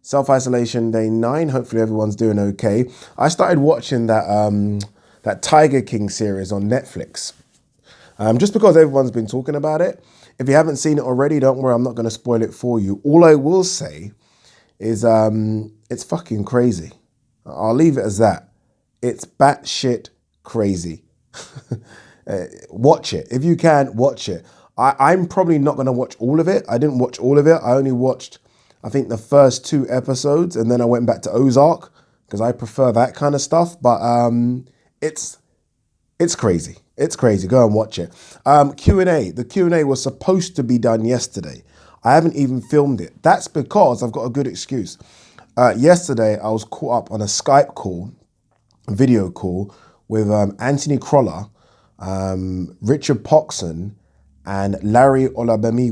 Self-Isolation Day 9. Hopefully everyone's doing okay. I started watching that Tiger King series on Netflix. Just because everyone's been talking about it. If you haven't seen it already, don't worry, I'm not going to spoil it for you. All I will say is it's fucking crazy. I'll leave it as that. It's batshit crazy. Watch it. If you can, watch it. I'm probably not going to watch all of it. I didn't watch all of it. I only watched, I think, the first 2 episodes, and then I went back to Ozark because I prefer that kind of stuff. But it's crazy. It's crazy. Go and watch it. Q&A. The Q&A was supposed to be done yesterday. I haven't even filmed it. That's because I've got a good excuse. Yesterday, I was caught up on a Skype call, a video call with Anthony Croller, Richard Poxon, and Larry Alabamy.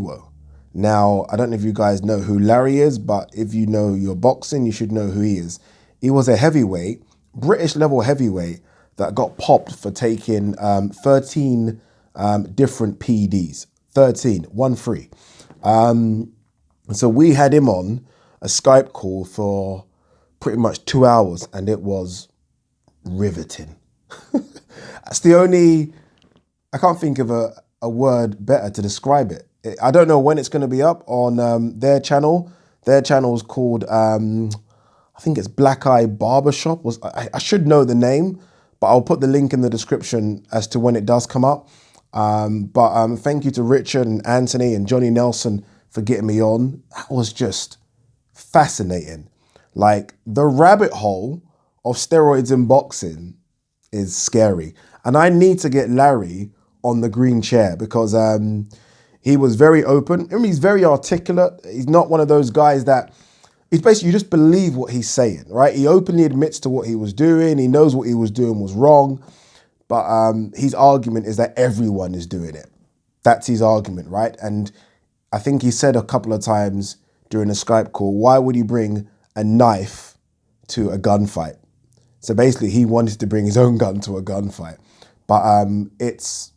Now, I don't know if you guys know who Larry is, but if you know your boxing, you should know who he is. He was a heavyweight, British level heavyweight, that got popped for taking 13 different PEDs. 13, 1-3. So we had him on a Skype call for pretty much 2 hours, and it was riveting. That's the only, I can't think of a word better to describe it. I don't know when it's going to be up on their channel. Their channel's called, I think it's Black Eye Barbershop. I should know the name, but I'll put the link in the description as to when it does come up. But thank you to Richard and Anthony and Johnny Nelson for getting me on. That was just fascinating. Like, the rabbit hole of steroids in boxing is scary. And I need to get Larry on the green chair because he was very open. I mean, he's very articulate. He's not one of those guys that, it's basically, you just believe what he's saying, right? He openly admits to what he was doing. He knows what he was doing was wrong. But his argument is that everyone is doing it. That's his argument, right? And I think he said a couple of times during a Skype call, why would he bring a knife to a gunfight? So basically, he wanted to bring his own gun to a gunfight. But it's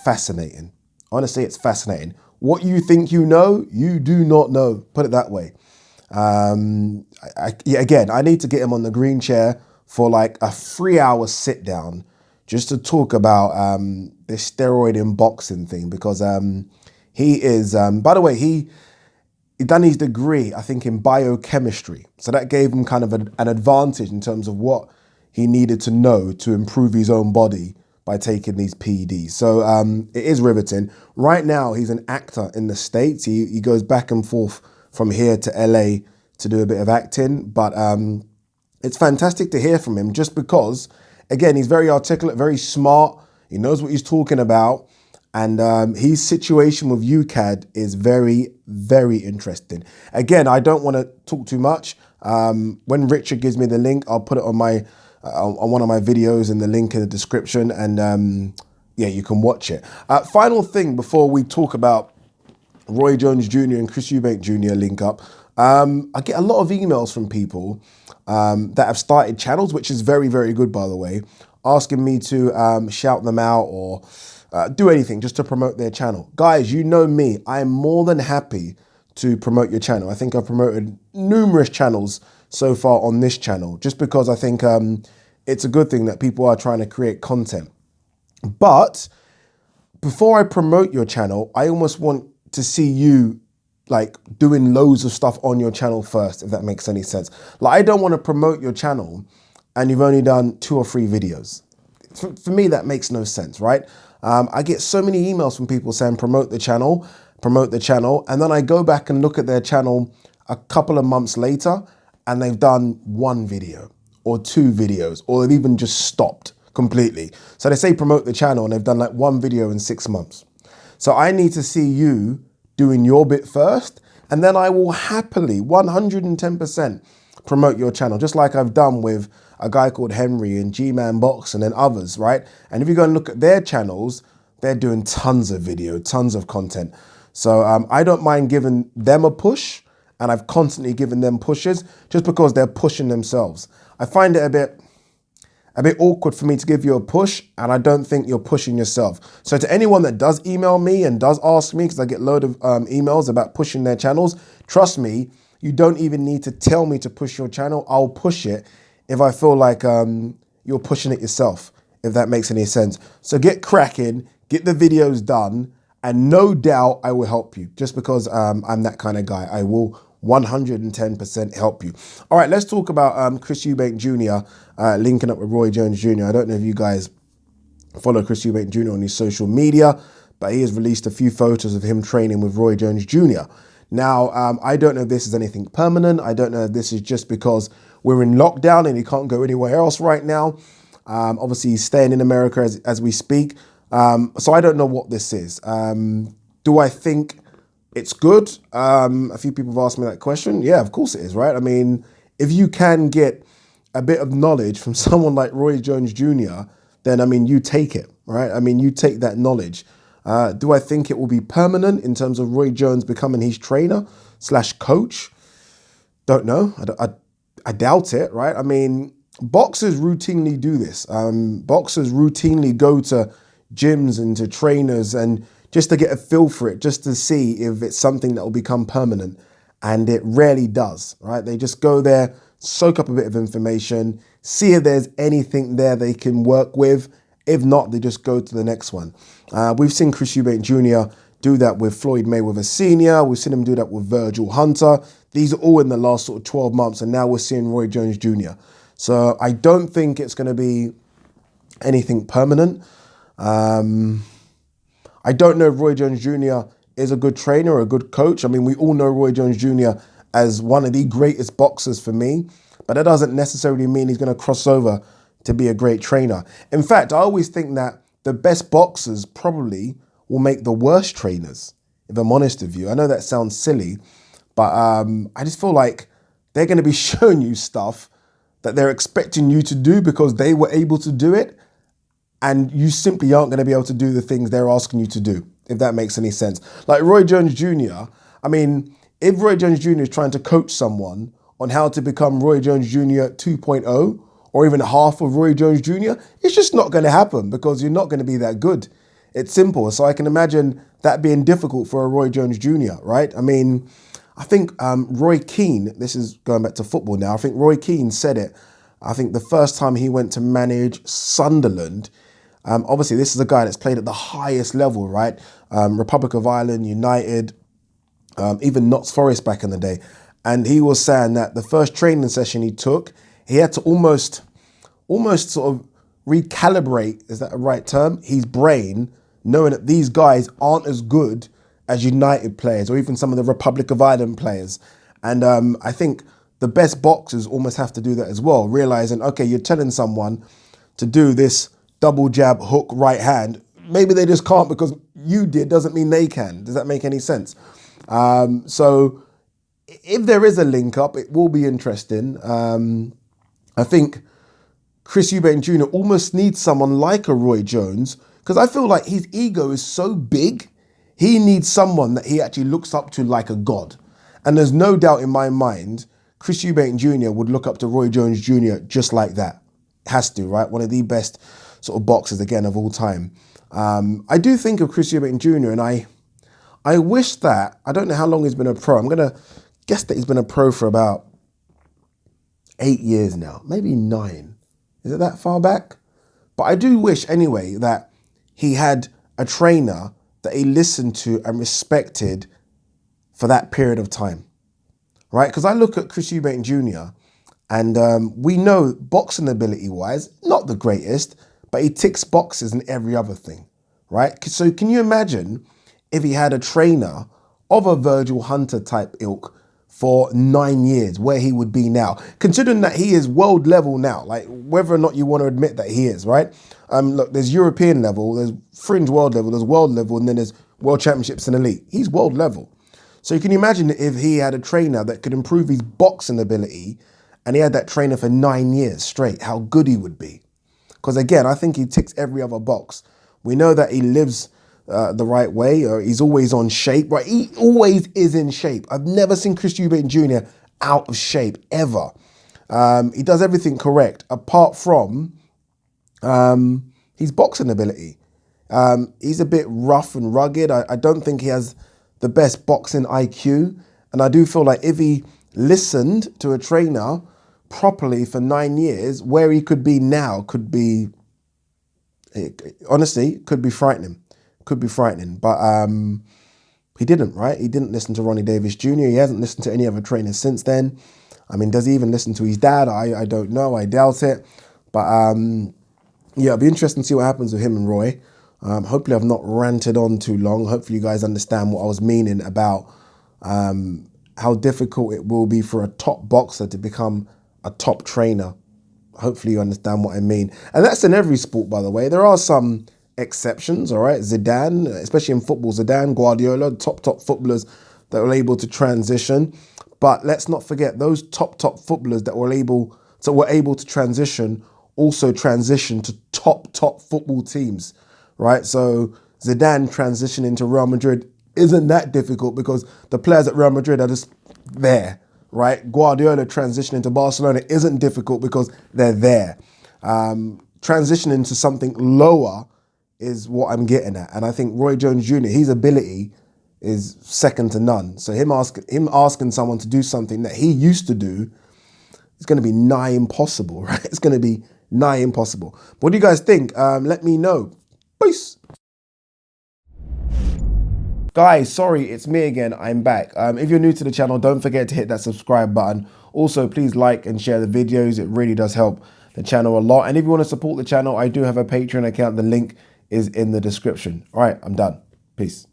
fascinating. Honestly, it's fascinating. What you think you know, you do not know. Put it that way. Again, I need to get him on the green chair for like a 3-hour sit down just to talk about this steroid in boxing thing, because he is, by the way, he done his degree, I think, in biochemistry. So that gave him kind of an advantage in terms of what he needed to know to improve his own body by taking these PEDs. So it is riveting. Right now, he's an actor in the States. He goes back and forth from here to LA to do a bit of acting. But it's fantastic to hear from him just because, again, he's very articulate, very smart. He knows what he's talking about. And his situation with UCAD is very, very interesting. Again, I don't want to talk too much. When Richard gives me the link, I'll put it on my on one of my videos and the link in the description. And yeah, you can watch it. Final thing before we talk about Roy Jones Jr. and Chris Eubank Jr. link up. I get a lot of emails from people that have started channels, which is very, very good, by the way, asking me to shout them out or do anything just to promote their channel. Guys, you know me. I am more than happy to promote your channel. I think I've promoted numerous channels so far on this channel, just because I think it's a good thing that people are trying to create content. But before I promote your channel, I almost want to see you like doing loads of stuff on your channel first, if that makes any sense. Like, I don't want to promote your channel and you've only done 2 or 3 videos. For me, that makes no sense, right? I get so many emails from people saying promote the channel, and then I go back and look at their channel a couple of months later and they've done 1 video or 2 videos, or they've even just stopped completely. So they say promote the channel and they've done like 1 video in 6 months. So I need to see you doing your bit first, and then I will happily 110% promote your channel, just like I've done with a guy called Henry and G-Man Boxing and others, right? And if you go and look at their channels, they're doing tons of video, tons of content. So I don't mind giving them a push, and I've constantly given them pushes just because they're pushing themselves. I find it a bit awkward for me to give you a push, and I don't think you're pushing yourself. So to anyone that does email me and does ask me, because I get a load of emails about pushing their channels, trust me, you don't even need to tell me to push your channel. I'll push it if I feel like you're pushing it yourself, if that makes any sense. So get cracking, get the videos done, and no doubt I will help you, just because I'm that kind of guy. I will 110% help you. All right, let's talk about Chris Eubank Jr. Linking up with Roy Jones Jr. I don't know if you guys follow Chris Eubank Jr. on his social media, but he has released a few photos of him training with Roy Jones Jr. Now, I don't know if this is anything permanent. I don't know if this is just because we're in lockdown and he can't go anywhere else right now. Obviously, he's staying in America as we speak. So I don't know what this is. Do I think it's good? A few people have asked me that question. Yeah, of course it is, right? I mean, if you can get a bit of knowledge from someone like Roy Jones Jr., then, I mean, you take it, right? I mean, you take that knowledge. Do I think it will be permanent in terms of Roy Jones becoming his trainer / coach? Don't know. I doubt it, right? I mean, boxers routinely do this. Boxers routinely go to gyms and to trainers and just to get a feel for it, just to see if it's something that will become permanent. And it rarely does, right? They just go there, soak up a bit of information, see if there's anything there they can work with. If not, they just go to the next one. We've seen Chris Eubank Jr. do that with Floyd Mayweather Sr. We've seen him do that with Virgil Hunter. These are all in the last sort of 12 months, and now we're seeing Roy Jones Jr. So I don't think it's going to be anything permanent. I don't know if Roy Jones Jr. is a good trainer or a good coach. I mean, we all know Roy Jones Jr. as one of the greatest boxers for me, but that doesn't necessarily mean he's going to cross over to be a great trainer. In fact, I always think that the best boxers probably will make the worst trainers, if I'm honest with you. I know that sounds silly, but I just feel like they're going to be showing you stuff that they're expecting you to do because they were able to do it, and you simply aren't going to be able to do the things they're asking you to do, if that makes any sense. Like Roy Jones Jr., I mean, if Roy Jones Jr. is trying to coach someone on how to become Roy Jones Jr. 2.0 or even half of Roy Jones Jr., it's just not going to happen because you're not going to be that good. It's simple. So I can imagine that being difficult for a Roy Jones Jr., right? I mean, I think Roy Keane, this is going back to football now, I think Roy Keane said it, I think the first time he went to manage Sunderland. Obviously, this is a guy that's played at the highest level, right? Republic of Ireland, United, even Notts Forest back in the day. And he was saying that the first training session he took, he had to almost sort of recalibrate, is that a right term, his brain, knowing that these guys aren't as good as United players or even some of the Republic of Ireland players. And I think the best boxers almost have to do that as well, realizing, okay, you're telling someone to do this double jab, hook, right hand. Maybe they just can't because you did, doesn't mean they can. Does that make any sense? So if there is a link up, it will be interesting. I think Chris Eubank Jr. almost needs someone like a Roy Jones because I feel like his ego is so big, he needs someone that he actually looks up to like a god. And there's no doubt in my mind, Chris Eubank Jr. would look up to Roy Jones Jr. just like that. Has to, right? One of the best sort of boxers, again, of all time. I do think of Chris Eubank Jr. and I wish that, I don't know how long he's been a pro. I'm going to guess that he's been a pro for about 8 years now, maybe 9. Is it that far back? But I do wish anyway that he had a trainer that he listened to and respected for that period of time, right? Because I look at Chris Eubank Jr. and we know boxing ability-wise, not the greatest, but he ticks boxes in every other thing, right? So can you imagine if he had a trainer of a Virgil Hunter type ilk for 9 years, where he would be now, considering that he is world level now, like whether or not you want to admit that he is, right? Look, there's European level, there's fringe world level, there's world level, and then there's world championships and elite. He's world level. So you can imagine if he had a trainer that could improve his boxing ability and he had that trainer for 9 years straight, how good he would be. Because again, I think he ticks every other box. We know that he lives the right way, or he's always on shape, right? He always is in shape. I've never seen Chris Eubank Jr. out of shape, ever. He does everything correct, apart from his boxing ability. He's a bit rough and rugged. I don't think he has the best boxing IQ. And I do feel like if he listened to a trainer properly for 9 years, where he could be now could be, honestly, could be frightening. Could be frightening. But he didn't, right? He didn't listen to Ronnie Davis Jr. He hasn't listened to any other trainers since then. I mean, does he even listen to his dad? I don't know. I doubt it. But yeah, it'll be interesting to see what happens with him and Roy. Hopefully I've not ranted on too long. Hopefully you guys understand what I was meaning about how difficult it will be for a top boxer to become a top trainer. Hopefully you understand what I mean. And that's in every sport, by the way. There are some exceptions, all right? Zidane, especially in football, Zidane, Guardiola, top footballers that were able to transition. But let's not forget those top footballers that were able to transition also transitioned to top football teams, right? So Zidane transitioning to Real Madrid isn't that difficult because the players at Real Madrid are just there, right? Guardiola transitioning to Barcelona isn't difficult because they're there. Transitioning to something lower is what I'm getting at. And I think Roy Jones Jr., his ability is second to none. So him asking someone to do something that he used to do is going to be nigh impossible, right? It's going to be nigh impossible. What do you guys think? Let me know. Peace. Guys, sorry, it's me again. I'm back. If you're new to the channel, don't forget to hit that subscribe button. Also, please like and share the videos. It really does help the channel a lot. And if you want to support the channel, I do have a Patreon account. The link is in the description. All right, I'm done. Peace.